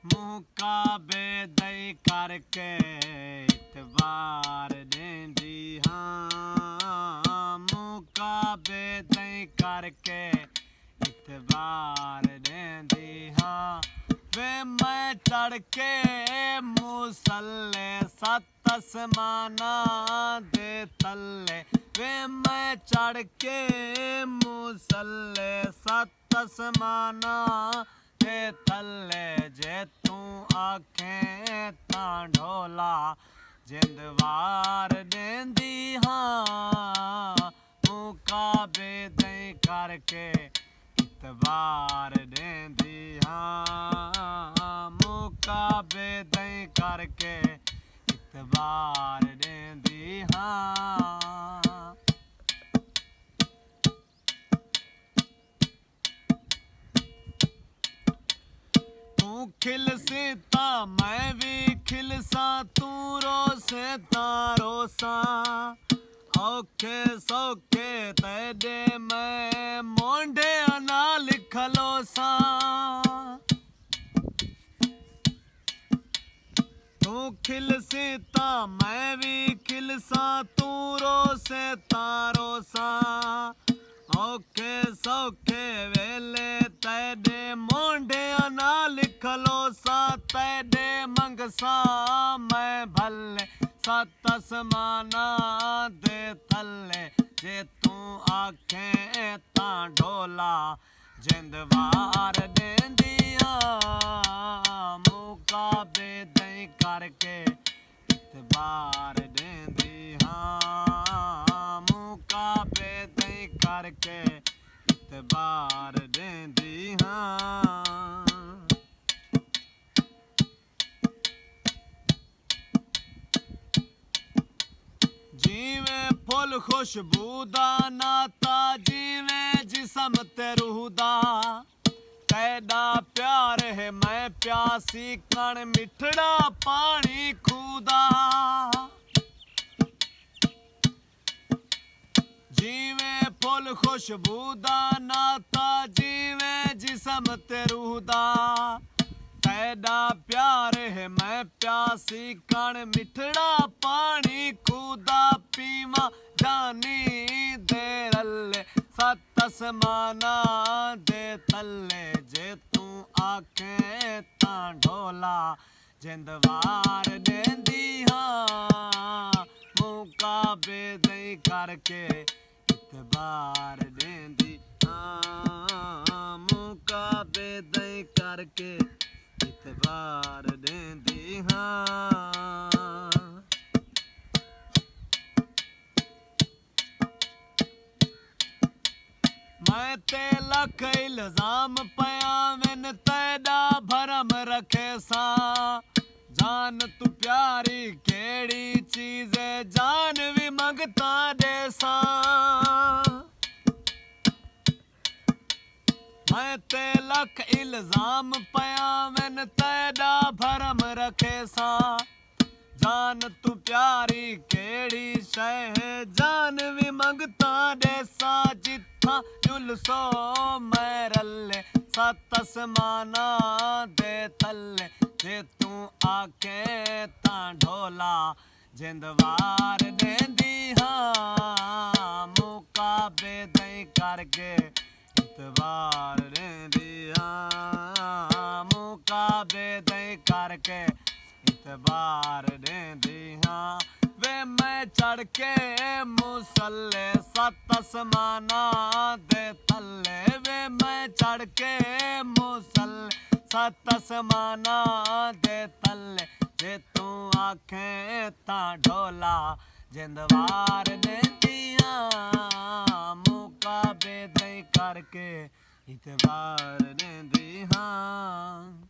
मुकाबे दई करके इतबार देंदी हाँ। मुकाबे दई करके इतबार देंदी हाँ। वे मैं चढ़ के मुसल्ले सत आसमाना दे तल्ले। वे मैं चढ़ के मुसल्ले सत आसमाना दे तल्ले। जे तू आखें तां ढोला जिंदवार देंदी हाँ। मुकाबे दई करके इतबार देंदी हाँ। मुकाबे दई करके इतबार देंदी हाँ। तू खिलसी ता मैं भी खिलसा। तू रोसे ता रोसा। औखे सौखे तेरे मैं मोंढे ना लिखलोसा। तू खिलसी ता मैं भी खिलसा। तू रोसे ता रोसा। औखे सौखे वेले तेरे मोंढे ना लिखलोसा। तेरे मंगसा मैं भले सत आसमाना दे तल्ले। जे तू आखें तां ढोला जिंदवार देंदी हाँ। मुकाबे दई करके इतबार देंदी हाँ। मुकाबे दई करके इतबार देंदी हाँ। जीवे फुल खुशबूदा नाता जीवे जिसम ते रूहदा। तेरा प्यार है मैं प्यासी कण मिठड़ा पानी खूदा। जीवे फुल खुशबूदा नाता जीवे जिसम ते रूहदा। तेरा प्यार है मैं प्यासी कण मिठड़ा पानी खूदा। पीवा जानी दे रल्ले सत आसमाना दे तल्ले। जे तू आखें तां ढोला जिंदवार देंदी हाँ। मुकाबे दई करके इतबार देंदी हाँ। मुकाबे दई करके इतबार देंदी हाँ। मैं ते लख इल्जाम पया मैन तेरा भरम रखे सा। जान तू प्यारी केड़ी चीज है जान भी मंगता दे सा। मैं ते लख इल्जाम पया मैन तेरा भरम रखे सा। जान तू प्यारी केड़ी शय है जान भी मंगता दे सा। जिथा जुलसो मैं रल्ले सत आसमाना दे तल्ले। जे तू आखे तां ढोला जिंदवार देंदी हाँ। मुकाबे दई करके इतबार देंदी हाँ। मुकाबे दई करके इतबार देंदी हाँ। वे मैं चढ़ के मुसल्ले सत आसमाना दे तल्ले। वे मैं चढ़ के मुसल्ले सत आसमाना दे तल्ले। जे तू आखें तां ढोला जिंदवार देंदी हाँ। मुकाबे दई करके इतबार देंदी हाँ।